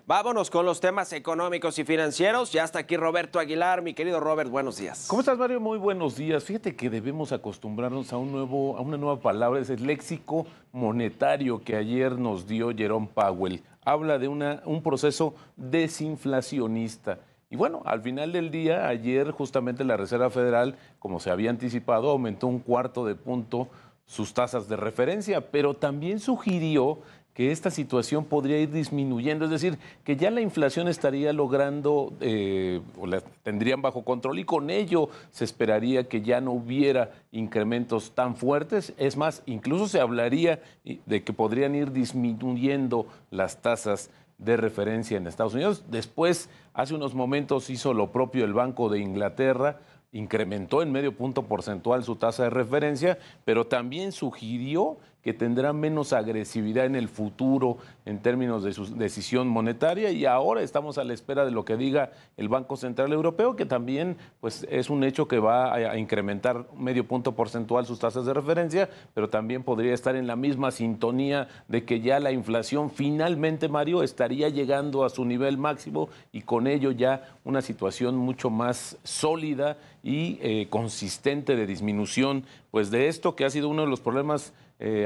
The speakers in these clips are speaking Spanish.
Vámonos con los temas económicos y financieros. Ya está aquí Roberto Aguilar. Mi querido Robert, buenos días. ¿Cómo estás, Mario? Muy buenos días. Fíjate que debemos acostumbrarnos a una nueva palabra, es el léxico monetario que ayer nos dio Jerome Powell. Habla de un proceso desinflacionista. Y bueno, al final del día, ayer justamente la Reserva Federal, como se había anticipado, aumentó 1/4 punto sus tasas de referencia, pero también sugirió que esta situación podría ir disminuyendo, es decir, que ya la inflación estaría logrando, o la tendrían bajo control y con ello se esperaría que ya no hubiera incrementos tan fuertes. Es más, incluso se hablaría de que podrían ir disminuyendo las tasas de referencia en Estados Unidos. Después, hace unos momentos hizo lo propio el Banco de Inglaterra, incrementó en 0,5 punto porcentual su tasa de referencia, pero también sugirió que tendrá menos agresividad en el futuro en términos de su decisión monetaria, y ahora estamos a la espera de lo que diga el Banco Central Europeo, que también pues, es un hecho que va a incrementar 0,5 punto porcentual sus tasas de referencia, pero también podría estar en la misma sintonía de que ya la inflación finalmente, Mario, estaría llegando a su nivel máximo y con ello ya una situación mucho más sólida y consistente de disminución pues de esto que ha sido uno de los problemas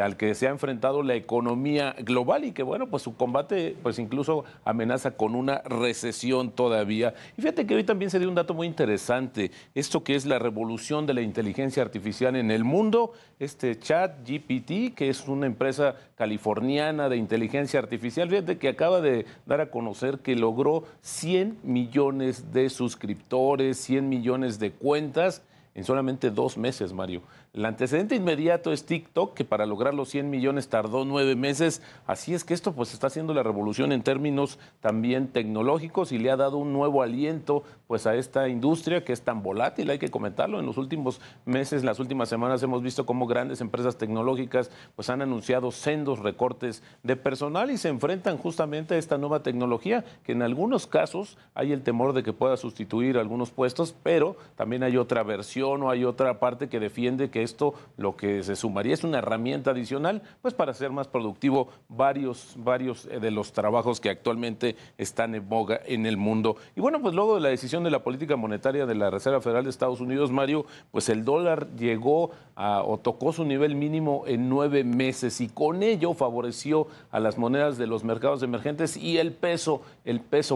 al que se ha enfrentado la economía global y que, bueno, pues su combate pues incluso amenaza con una recesión todavía. Y fíjate que hoy también se dio un dato muy interesante, esto que es la revolución de la inteligencia artificial en el mundo, este ChatGPT, que es una empresa californiana de inteligencia artificial, fíjate que acaba de dar a conocer que logró 100 millones de suscriptores, 100 millones de cuentas en solamente 2 meses, Mario. El antecedente inmediato es TikTok, que para lograr los 100 millones tardó 9 meses. Así es que esto pues está haciendo la revolución en términos también tecnológicos y le ha dado un nuevo aliento pues a esta industria que es tan volátil, hay que comentarlo. En los últimos meses, las últimas semanas hemos visto cómo grandes empresas tecnológicas pues han anunciado sendos recortes de personal y se enfrentan justamente a esta nueva tecnología que en algunos casos hay el temor de que pueda sustituir algunos puestos, pero también hay otra versión o hay otra parte que defiende que esto lo que se sumaría es una herramienta adicional pues para hacer más productivo varios de los trabajos que actualmente están en boga en el mundo. Y bueno, pues luego de la decisión de la política monetaria de la Reserva Federal de Estados Unidos, Mario, pues el dólar llegó o tocó su nivel mínimo en 9 meses y con ello favoreció a las monedas de los mercados emergentes y el peso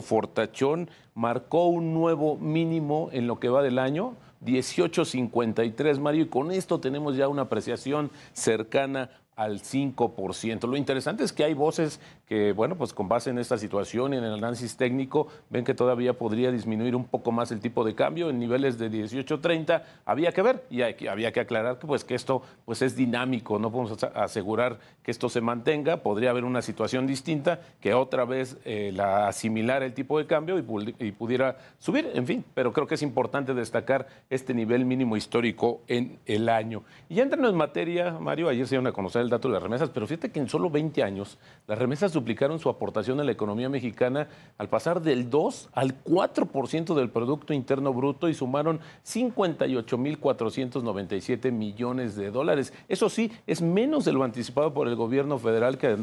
fortachón marcó un nuevo mínimo en lo que va del año, 18.53, Mario, y con esto tenemos ya una apreciación cercana al 5%. Lo interesante es que hay voces que, bueno, pues con base en esta situación y en el análisis técnico, ven que todavía podría disminuir un poco más el tipo de cambio en niveles de 18.30. Había que ver y había que aclarar que, pues, que esto pues, es dinámico, no podemos asegurar que esto se mantenga, podría haber una situación distinta que otra vez la asimilar el tipo de cambio y pudiera subir, en fin, pero creo que es importante destacar este nivel mínimo histórico en el año. Y ya entrando en materia, Mario, ayer se iban a conocer el dato de las remesas, pero fíjate que en solo 20 años las remesas duplicaron su aportación a la economía mexicana al pasar del 2 al 4% del Producto Interno Bruto y sumaron 58.497 millones de dólares. Eso sí, es menos de lo anticipado por el gobierno federal que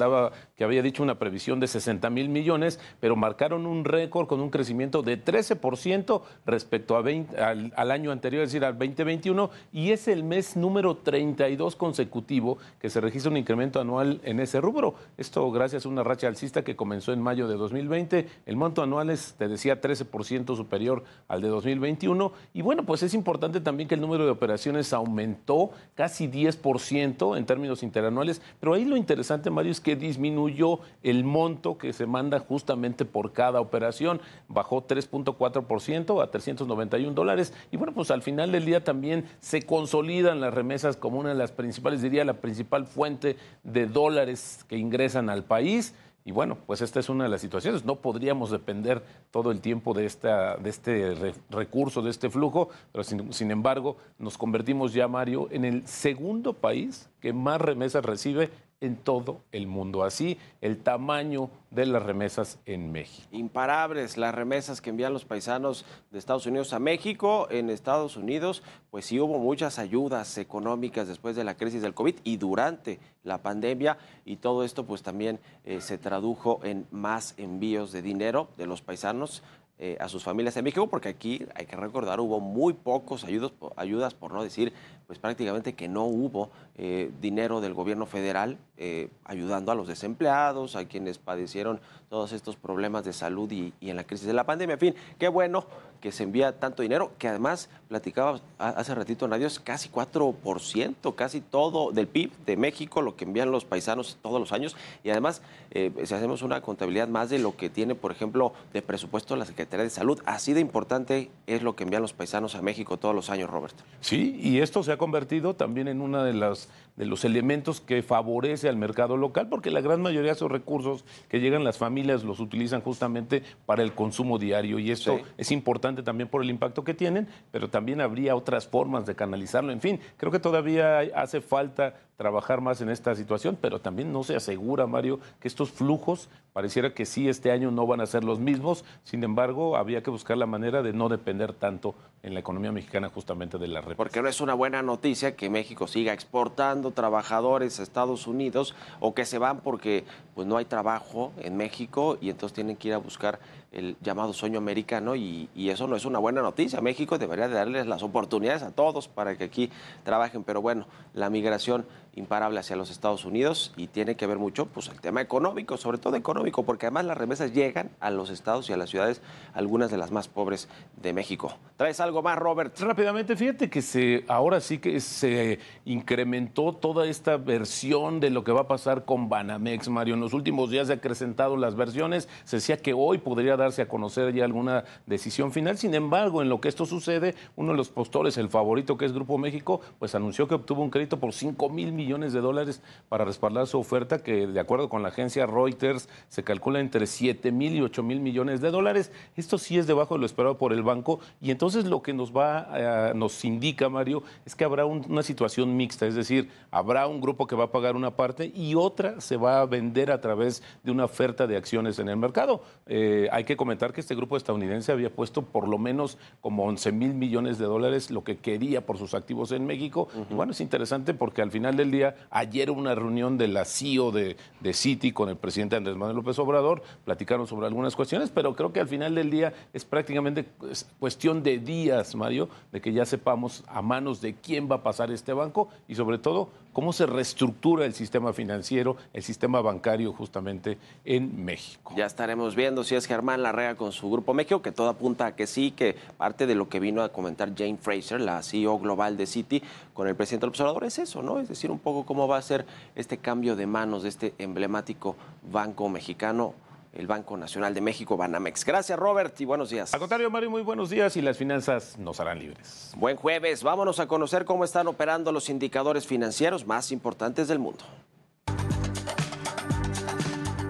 había dicho una previsión de 60,000 millones, pero marcaron un récord con un crecimiento de 13% respecto al año anterior, es decir, al 2021, y es el mes número 32 consecutivo que se registra un incremento anual en ese rubro. Esto gracias a una racha alcista que comenzó en mayo de 2020. El monto anual es, te decía, 13% superior al de 2021. Y bueno, pues es importante también que el número de operaciones aumentó casi 10% en términos interanuales. Pero ahí lo interesante, Mario, es que disminuyó el monto que se manda justamente por cada operación. Bajó 3.4% a $391. Y bueno, pues al final del día también se consolidan las remesas como una de las principales, diría la principal fuente de dólares que ingresan al país. Y bueno, pues esta es una de las situaciones. No podríamos depender todo el tiempo de este recurso, de este flujo, pero sin embargo nos convertimos ya, Mario, en el segundo país que más remesas recibe en todo el mundo. Así, el tamaño de las remesas en México. Imparables las remesas que envían los paisanos de Estados Unidos a México. En Estados Unidos, pues sí hubo muchas ayudas económicas después de la crisis del COVID y durante la pandemia, y todo esto pues también se tradujo en más envíos de dinero de los paisanos a sus familias en México, porque aquí, hay que recordar, hubo muy pocos ayudas, por no decir, pues prácticamente que no hubo dinero del gobierno federal ayudando a los desempleados, a quienes padecieron todos estos problemas de salud y en la crisis de la pandemia. En fin, qué bueno que se envía tanto dinero, que además platicaba hace ratito, Nadio, es casi 4%, casi todo del PIB de México, lo que envían los paisanos todos los años, y además, si hacemos una contabilidad más de lo que tiene, por ejemplo, de presupuesto la Secretaría de Salud, así de importante es lo que envían los paisanos a México todos los años, Roberto. Sí, y esto se ha convertido también en uno de los elementos que favorece al mercado local, porque la gran mayoría de esos recursos que llegan las familias los utilizan justamente para el consumo diario, y esto Sí. es importante también por el impacto que tienen, pero también habría otras formas de canalizarlo. En fin, creo que todavía hace falta trabajar más en esta situación, pero también no se asegura, Mario, que estos flujos pareciera que sí este año no van a ser los mismos. Sin embargo, había que buscar la manera de no depender tanto en la economía mexicana justamente de la remesas. Porque no es una buena noticia que México siga exportando trabajadores a Estados Unidos, o que se van porque pues no hay trabajo en México y entonces tienen que ir a buscar el llamado sueño americano, y eso no es una buena noticia. México debería de darles las oportunidades a todos para que aquí trabajen, pero bueno, la migración imparable hacia los Estados Unidos, y tiene que ver mucho pues el tema económico, sobre todo económico, porque además las remesas llegan a los estados y a las ciudades, algunas de las más pobres de México. ¿Traes algo más, Robert? Rápidamente, fíjate que ahora sí que se incrementó toda esta versión de lo que va a pasar con Banamex, Mario. En los últimos días se han acrecentado las versiones, se decía que hoy podría darse a conocer ya alguna decisión final. Sin embargo, en lo que esto sucede, uno de los postores, el favorito, que es Grupo México, pues anunció que obtuvo un crédito por $5,000 millones para respaldar su oferta, que de acuerdo con la agencia Reuters se calcula entre $7,000 y $8,000 millones. Esto sí es debajo de lo esperado por el banco, y entonces lo que nos indica, Mario, es que habrá una situación mixta, es decir, habrá un grupo que va a pagar una parte y otra se va a vender a través de una oferta de acciones en el mercado. Hay que comentar que este grupo estadounidense había puesto por lo menos como $11,000 millones, lo que quería por sus activos en México. Y bueno, es interesante porque al final del día, ayer hubo una reunión de la CEO de Citi con el presidente Andrés Manuel López Obrador, platicaron sobre algunas cuestiones, pero creo que al final del día es prácticamente cuestión de días, Mario, de que ya sepamos a manos de quién va a pasar este banco y sobre todo cómo se reestructura el sistema financiero, el sistema bancario justamente en México. Ya estaremos viendo si es Germán Larrea con su Grupo México, que todo apunta a que sí, que parte de lo que vino a comentar Jane Fraser, la CEO global de Citi, con el presidente del observador, es eso, ¿no? Es decir, un poco cómo va a ser este cambio de manos de este emblemático banco mexicano, el Banco Nacional de México, Banamex. Gracias, Robert, y buenos días. Al contrario, Mario, muy buenos días, y las finanzas nos harán libres. Buen jueves. Vámonos a conocer cómo están operando los indicadores financieros más importantes del mundo.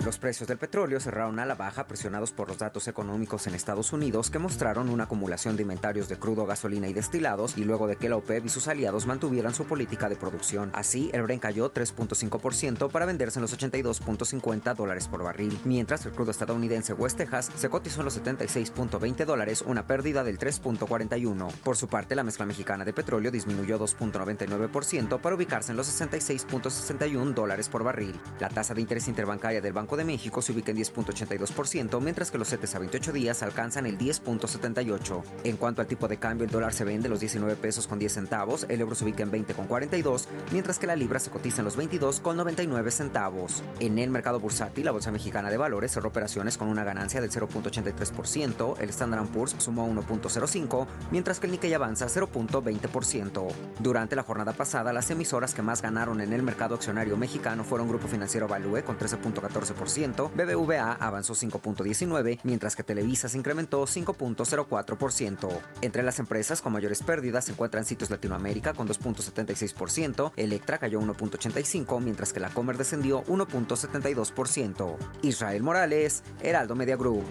Los precios del petróleo cerraron a la baja, presionados por los datos económicos en Estados Unidos, que mostraron una acumulación de inventarios de crudo, gasolina y destilados, y luego de que la OPEP y sus aliados mantuvieran su política de producción. Así, el Brent cayó 3.5% para venderse en los $82.50 por barril, mientras el crudo estadounidense West Texas se cotizó en los $76.20, una pérdida del 3.41%. Por su parte, la mezcla mexicana de petróleo disminuyó 2.99% para ubicarse en los $66.61 por barril. La tasa de interés interbancaria del Banco de México se ubica en 10.82%, mientras que los CETES a 28 días alcanzan el 10.78%. En cuanto al tipo de cambio, el dólar se vende en los 19 pesos con 10 centavos, el euro se ubica en 20.42, mientras que la libra se cotiza en los 22.99 centavos. En el mercado bursátil, la Bolsa Mexicana de Valores cerró operaciones con una ganancia del 0.83%, el Standard & Poor's sumó 1.05%, mientras que el Nikkei avanza 0.20%. Durante la jornada pasada, las emisoras que más ganaron en el mercado accionario mexicano fueron Grupo Financiero Value con 13.14%, BBVA avanzó 5.19%, mientras que Televisa se incrementó 5.04%. Entre las empresas con mayores pérdidas se encuentran Sitios Latinoamérica con 2.76%, Electra cayó 1.85%, mientras que la Comer descendió 1.72%. Israel Morales, Heraldo Media Group.